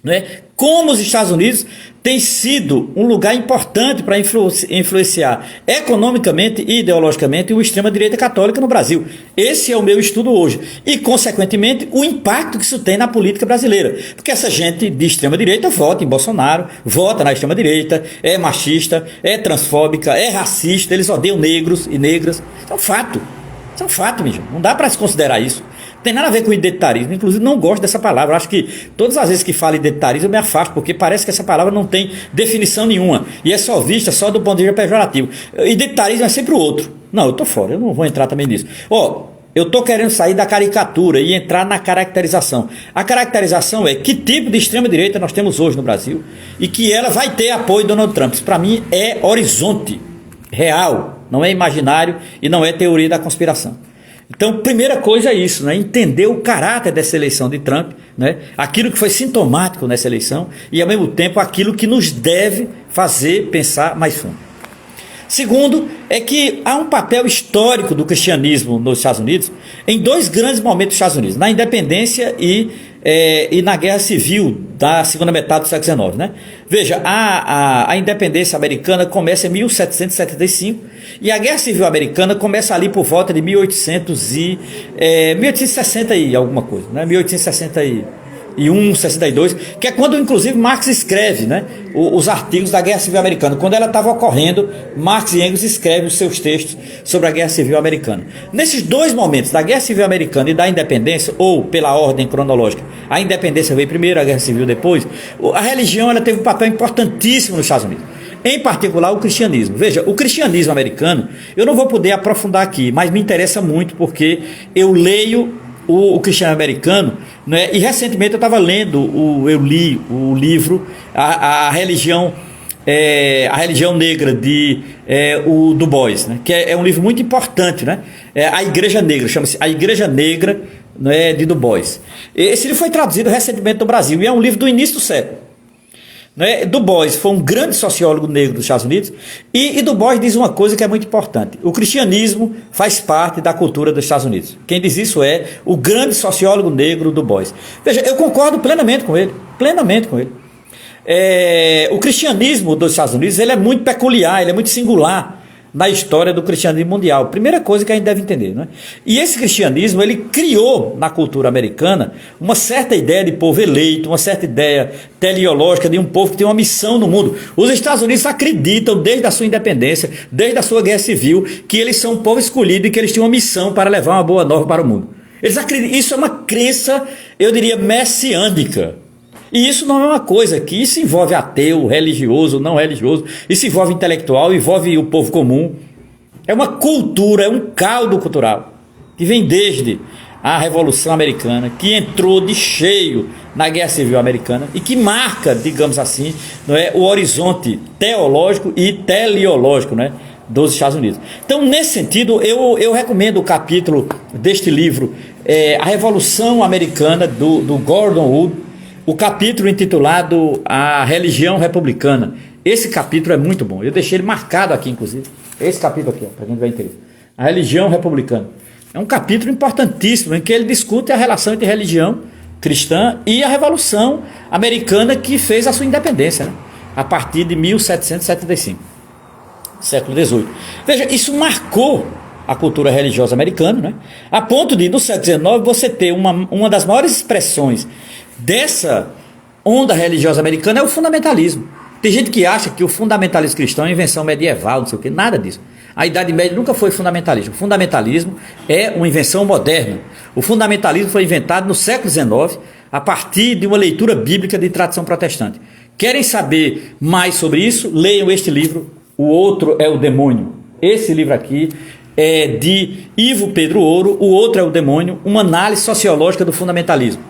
Né? Como os Estados Unidos têm sido um lugar importante para influenciar economicamente e ideologicamente o extrema-direita católica no Brasil. Esse é o meu estudo hoje. E, consequentemente, o impacto que isso tem na política brasileira. Porque essa gente de extrema-direita vota em Bolsonaro, vota na extrema-direita, é machista, é transfóbica, é racista, eles odeiam negros e negras. Isso é um fato. Isso é um fato, mesmo. Não dá para se considerar isso. Tem nada a ver com identitarismo, inclusive não gosto dessa palavra. Eu acho que todas as vezes que falo identitarismo eu me afasto, porque parece que essa palavra não tem definição nenhuma e é só vista só do ponto de vista pejorativo. Identitarismo é sempre o outro. Não, eu estou fora, eu não vou entrar também nisso. Eu estou querendo sair da caricatura e entrar na caracterização. A caracterização é que tipo de extrema-direita nós temos hoje no Brasil e que ela vai ter apoio do Donald Trump. Isso para mim é horizonte real, não é imaginário e não é teoria da conspiração. Então, primeira coisa é isso, né? Entender o caráter dessa eleição de Trump, né? Aquilo que foi sintomático nessa eleição e, ao mesmo tempo, aquilo que nos deve fazer pensar mais fundo. Segundo, é que há um papel histórico do cristianismo nos Estados Unidos em dois grandes momentos dos Estados Unidos, na independência e na guerra civil da segunda metade do século XIX. Né? Veja, a independência americana começa em 1775 e a guerra civil americana começa ali por volta de 1860 e alguma coisa, né? 1861, 62, que é quando inclusive Marx escreve, né, os artigos da Guerra Civil Americana. Quando ela estava ocorrendo, Marx e Engels escrevem os seus textos sobre a Guerra Civil Americana. Nesses dois momentos, da Guerra Civil Americana e da independência, ou pela ordem cronológica, a independência veio primeiro, a Guerra Civil depois, a religião ela teve um papel importantíssimo nos Estados Unidos. Em particular o cristianismo. Veja, o cristianismo americano, eu não vou poder aprofundar aqui, mas me interessa muito porque eu leio o cristianismo americano, né? E recentemente eu estava lendo, eu li o livro a religião negra de o Du Bois, né? Que é um livro muito importante, né? A Igreja Negra, chama-se A Igreja Negra, né, de Du Bois. Esse livro foi traduzido recentemente no Brasil e é um livro do início do século. Du Bois foi um grande sociólogo negro dos Estados Unidos e Du Bois diz uma coisa que é muito importante: o cristianismo faz parte da cultura dos Estados Unidos. Quem diz isso é o grande sociólogo negro Du Bois. Veja, eu concordo plenamente com ele, o cristianismo dos Estados Unidos ele é muito peculiar, ele é muito singular na história do cristianismo mundial. Primeira coisa que a gente deve entender, né? E esse cristianismo, ele criou na cultura americana uma certa ideia de povo eleito, uma certa ideia teleológica de um povo que tem uma missão no mundo. Os Estados Unidos acreditam, desde a sua independência, desde a sua guerra civil, que eles são um povo escolhido e que eles têm uma missão para levar uma boa nova para o mundo. Eles acreditam, isso é uma crença, eu diria, messiânica. E isso não é uma coisa que isso envolve ateu, religioso, não religioso, isso envolve intelectual, envolve o povo comum. É uma cultura, é um caldo cultural que vem desde a Revolução Americana, que entrou de cheio na Guerra Civil Americana e que marca, digamos assim, não é, o horizonte teológico e teleológico, né, dos Estados Unidos. Então, nesse sentido, eu recomendo o capítulo deste livro, A Revolução Americana, do Gordon Wood, o capítulo intitulado A Religião Republicana. Esse capítulo é muito bom. Eu deixei ele marcado aqui, inclusive. Esse capítulo aqui, para quem tiver interesse. A Religião Republicana. É um capítulo importantíssimo em que ele discute a relação entre religião cristã e a Revolução Americana que fez a sua independência, né? A partir de 1775, século XVIII. Veja, isso marcou a cultura religiosa americana, né? A ponto de, no século XIX, você ter uma das maiores expressões dessa onda religiosa americana é o fundamentalismo. Tem gente que acha que o fundamentalismo cristão é invenção medieval, não sei o que, nada disso. A Idade Média nunca foi fundamentalismo. O fundamentalismo é uma invenção moderna. O fundamentalismo foi inventado no século XIX a partir de uma leitura bíblica de tradição protestante. Querem saber mais sobre isso? Leiam este livro, O Outro é o Demônio. Esse livro aqui é de Ivo Pedro Ouro, O Outro é o Demônio, uma análise sociológica do fundamentalismo.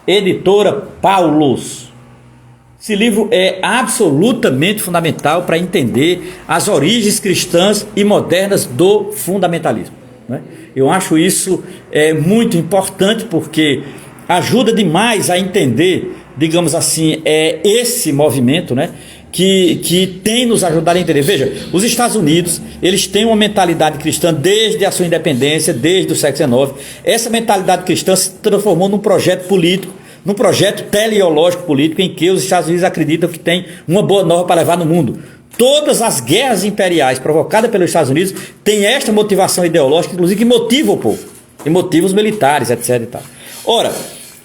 Editora Paulus. Esse livro é absolutamente fundamental para entender as origens cristãs e modernas do fundamentalismo, né? Eu acho isso muito importante porque ajuda demais a entender, digamos assim, esse movimento, né? Que tem nos ajudado a entender. Veja, os Estados Unidos, eles têm uma mentalidade cristã desde a sua independência, desde o século XIX. Essa mentalidade cristã se transformou num projeto político, num projeto teleológico político em que os Estados Unidos acreditam que tem uma boa norma para levar no mundo. Todas as guerras imperiais provocadas pelos Estados Unidos têm esta motivação ideológica, inclusive, que motiva o povo, e motivos militares, etc. e tal. Ora,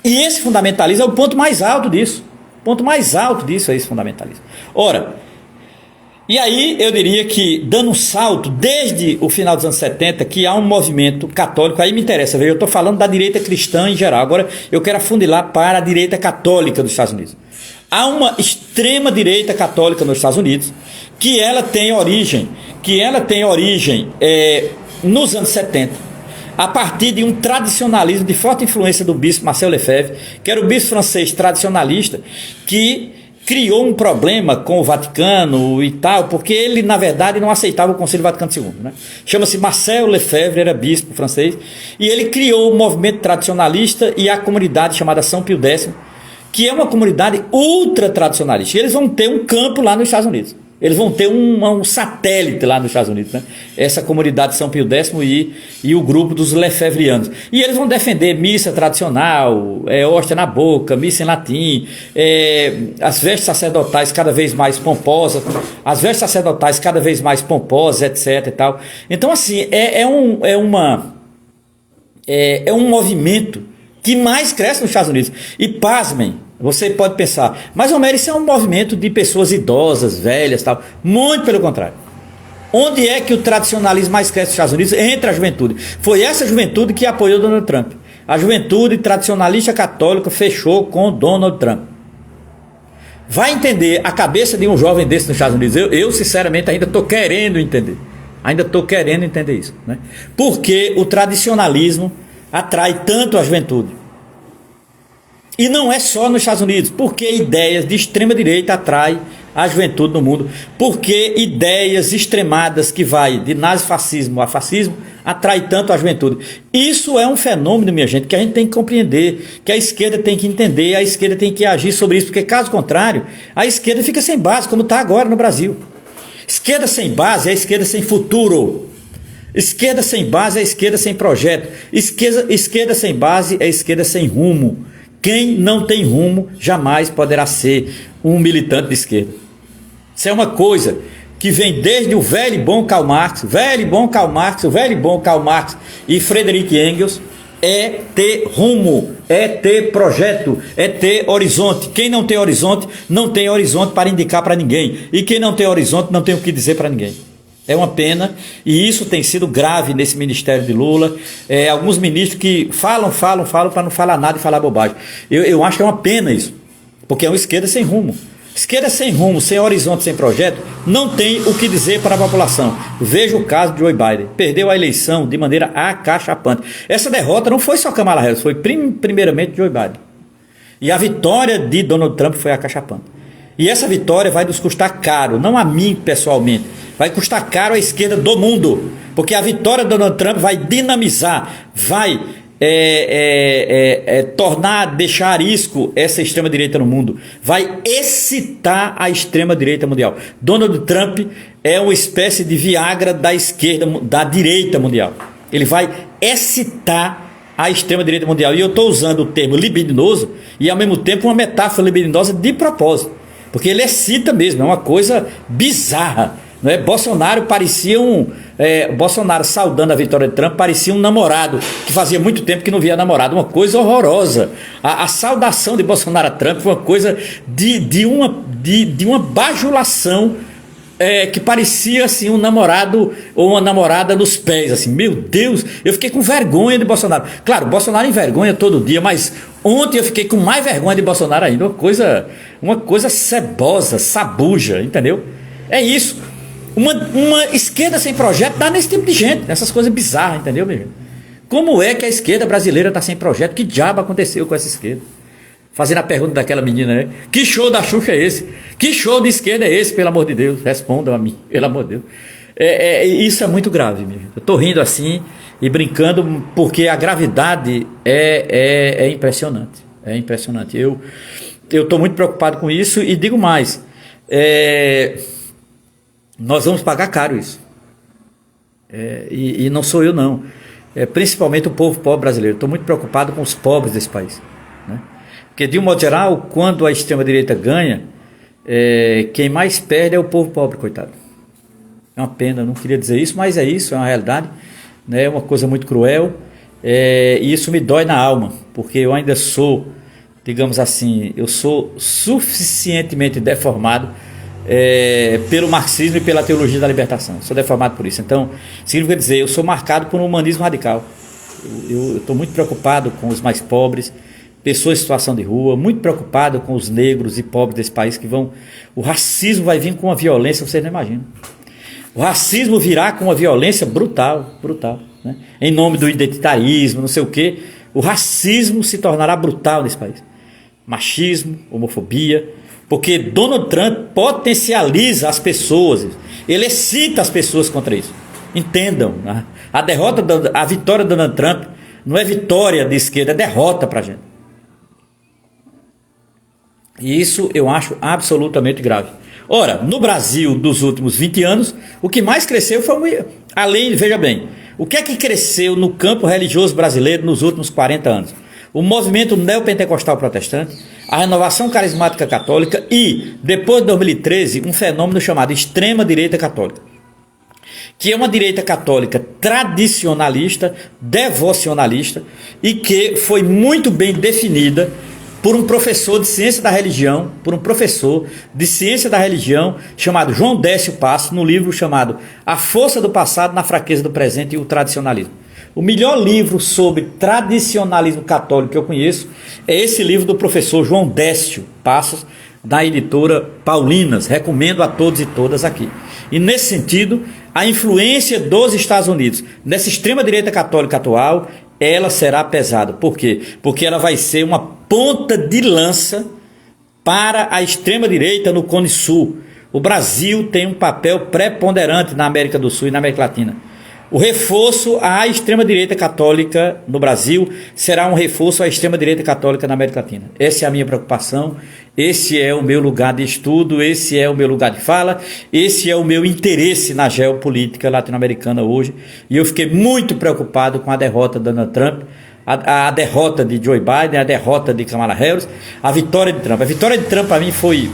e esse fundamentalismo é o ponto mais alto disso. O ponto mais alto disso é esse fundamentalismo. Ora, e aí eu diria que, dando um salto desde o final dos anos 70, que há um movimento católico, aí me interessa, veja, eu estou falando da direita cristã em geral, agora eu quero afunilar para a direita católica dos Estados Unidos. Há uma extrema direita católica nos Estados Unidos, que ela tem origem nos anos 70, a partir de um tradicionalismo de forte influência do bispo Marcel Lefebvre, que era o bispo francês tradicionalista, que criou um problema com o Vaticano e tal, porque ele, na verdade, não aceitava o Concílio Vaticano II, né? Chama-se Marcel Lefebvre, era bispo francês, e ele criou o movimento tradicionalista e a comunidade chamada São Pio X, que é uma comunidade ultra tradicionalista. E eles vão ter um campo lá nos Estados Unidos. Eles vão ter um satélite lá nos Estados Unidos, né? Essa comunidade São Pio X e o grupo dos Lefebvrianos. E eles vão defender missa tradicional, hóstia na boca, missa em latim, as vestes sacerdotais cada vez mais pomposas, etc. e tal. Então, assim, é um movimento que mais cresce nos Estados Unidos. E pasmem, você pode pensar, mas Homero, isso é um movimento de pessoas idosas, velhas, tal. Muito pelo contrário. Onde é que o tradicionalismo mais cresce nos Estados Unidos? Entre a juventude. Foi essa juventude que apoiou Donald Trump. A juventude tradicionalista católica fechou com Donald Trump. Vai entender a cabeça de um jovem desse nos Estados Unidos? Eu sinceramente ainda estou querendo entender. Isso, né? Porque o tradicionalismo atrai tanto a juventude. E não é só nos Estados Unidos, porque ideias de extrema direita atraem a juventude no mundo, porque ideias extremadas que vai de nazifascismo a fascismo atrai tanto a juventude. Isso é um fenômeno, minha gente, que a gente tem que compreender, que a esquerda tem que entender, a esquerda tem que agir sobre isso, porque caso contrário, a esquerda fica sem base, como está agora no Brasil. Esquerda sem base é a esquerda sem futuro. Esquerda sem base é a esquerda sem projeto. Esquerda sem base é a esquerda sem rumo. Quem não tem rumo jamais poderá ser um militante de esquerda. Isso é uma coisa que vem desde o velho e bom Karl Marx, e Friedrich Engels. É ter rumo, é ter projeto, é ter horizonte. Quem não tem horizonte, não tem horizonte para indicar para ninguém. E quem não tem horizonte, não tem o que dizer para ninguém. É uma pena, e isso tem sido grave nesse ministério de Lula. Alguns ministros que falam para não falar nada e falar bobagem. Eu acho que é uma pena isso, porque é uma esquerda sem rumo. Esquerda sem rumo, sem horizonte, sem projeto, não tem o que dizer para a população. Veja o caso de Joe Biden. Perdeu a eleição de maneira acachapante. Essa derrota não foi só Kamala Harris, foi primeiramente Joe Biden. E a vitória de Donald Trump foi acachapante. E essa vitória vai nos custar caro, não a mim pessoalmente, vai custar caro à esquerda do mundo, porque a vitória de Donald Trump vai dinamizar, vai deixar arisco essa extrema-direita no mundo, vai excitar a extrema-direita mundial. Donald Trump é uma espécie de Viagra da esquerda, da direita mundial. Ele vai excitar a extrema-direita mundial. E eu estou usando o termo libidinoso e, ao mesmo tempo, uma metáfora libidinosa de propósito, porque ele excita mesmo, é uma coisa bizarra. Não é? Bolsonaro parecia Bolsonaro saudando a vitória de Trump parecia um namorado que fazia muito tempo que não via namorado, uma coisa horrorosa. A saudação de Bolsonaro a Trump foi uma coisa de uma bajulação, que parecia assim um namorado ou uma namorada nos pés, assim, meu Deus, eu fiquei com vergonha de Bolsonaro. Claro, Bolsonaro envergonha todo dia, mas ontem eu fiquei com mais vergonha de Bolsonaro ainda, uma coisa cebosa, sabuja, entendeu? É isso. Uma esquerda sem projeto dá nesse tipo de gente, nessas coisas bizarras, entendeu, meu irmão? Como é que a esquerda brasileira está sem projeto? Que diabo aconteceu com essa esquerda? Fazendo a pergunta daquela menina, né? Que show da Xuxa é esse? Que show de esquerda é esse, pelo amor de Deus? Respondam a mim, pelo amor de Deus. Isso é muito grave, meu irmão. Eu estou rindo assim e brincando porque a gravidade é impressionante. É impressionante. Eu estou muito preocupado com isso e digo mais. Nós vamos pagar caro isso. E não sou eu, não. Principalmente o povo pobre brasileiro. Estou muito preocupado com os pobres desse país, né? Porque, de um modo geral, quando a extrema-direita ganha, quem mais perde é o povo pobre, coitado. É uma pena, não queria dizer isso, mas é isso, é uma realidade, né? É uma coisa muito cruel, e isso me dói na alma, porque eu ainda sou, digamos assim, eu sou suficientemente deformado pelo marxismo e pela teologia da libertação. Sou deformado por isso. Então, significa dizer, eu sou marcado por um humanismo radical. Eu estou muito preocupado com os mais pobres, pessoas em situação de rua, muito preocupado com os negros e pobres desse país que vão... O racismo vai vir com uma violência, vocês não imaginam. O racismo virá com uma violência brutal, né? Em nome do identitarismo, não sei o quê. O racismo se tornará brutal nesse país. Machismo, homofobia, porque Donald Trump potencializa as pessoas, ele excita as pessoas contra isso. Entendam, né? A vitória de Donald Trump não é vitória de esquerda, é derrota para a gente. E isso eu acho absolutamente grave. Ora, no Brasil dos últimos 20 anos, o que mais cresceu foi, veja bem, o que é que cresceu no campo religioso brasileiro nos últimos 40 anos? O movimento neopentecostal protestante, a renovação carismática católica e, depois de 2013, um fenômeno chamado extrema-direita católica, que é uma direita católica tradicionalista, devocionalista e que foi muito bem definida por um professor de ciência da religião, chamado João Décio Passo, no livro chamado A Força do Passado na Fraqueza do Presente e o Tradicionalismo. O melhor livro sobre tradicionalismo católico que eu conheço é esse livro do professor João Décio Passos, da editora Paulinas. Recomendo a todos e todas aqui. E nesse sentido, a influência dos Estados Unidos nessa extrema-direita católica atual, ela será pesada. Por quê? Porque ela vai ser uma ponta de lança para a extrema-direita no Cone Sul. O Brasil tem um papel preponderante na América do Sul e na América Latina. O reforço à extrema-direita católica no Brasil será um reforço à extrema-direita católica na América Latina. Essa é a minha preocupação, esse é o meu lugar de estudo, esse é o meu lugar de fala, esse é o meu interesse na geopolítica latino-americana hoje. E eu fiquei muito preocupado com a derrota de Donald Trump, a derrota de Joe Biden, a derrota de Kamala Harris, a vitória de Trump. A vitória de Trump para mim foi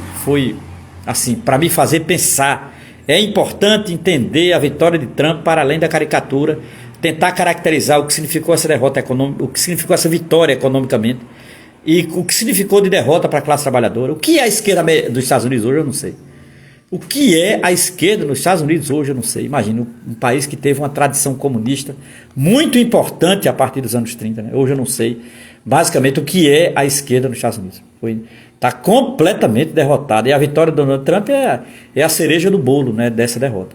assim, para me fazer pensar. É importante entender a vitória de Trump para além da caricatura, tentar caracterizar o que significou essa derrota econômica, o que significou essa vitória economicamente e o que significou de derrota para a classe trabalhadora. O que é a esquerda dos Estados Unidos hoje, eu não sei. O que é a esquerda nos Estados Unidos hoje, eu não sei. Imagina, um país que teve uma tradição comunista muito importante a partir dos anos 30, né? Hoje eu não sei basicamente o que é a esquerda nos Estados Unidos. Está completamente derrotada. E a vitória do Donald Trump é a cereja do bolo, né, dessa derrota.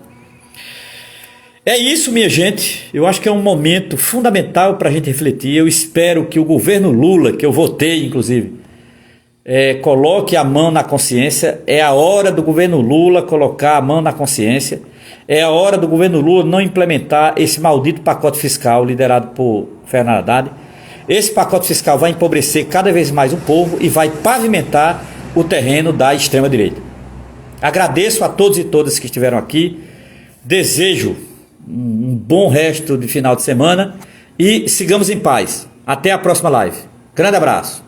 É isso, minha gente. Eu acho que é um momento fundamental para a gente refletir. Eu espero que o governo Lula, que eu votei inclusive, coloque a mão na consciência. É a hora do governo Lula colocar a mão na consciência. É a hora do governo Lula não implementar esse maldito pacote fiscal liderado por Fernando Haddad. Esse pacote fiscal vai empobrecer cada vez mais o povo e vai pavimentar o terreno da extrema-direita. Agradeço a todos e todas que estiveram aqui. Desejo um bom resto de final de semana e sigamos em paz. Até a próxima live. Grande abraço.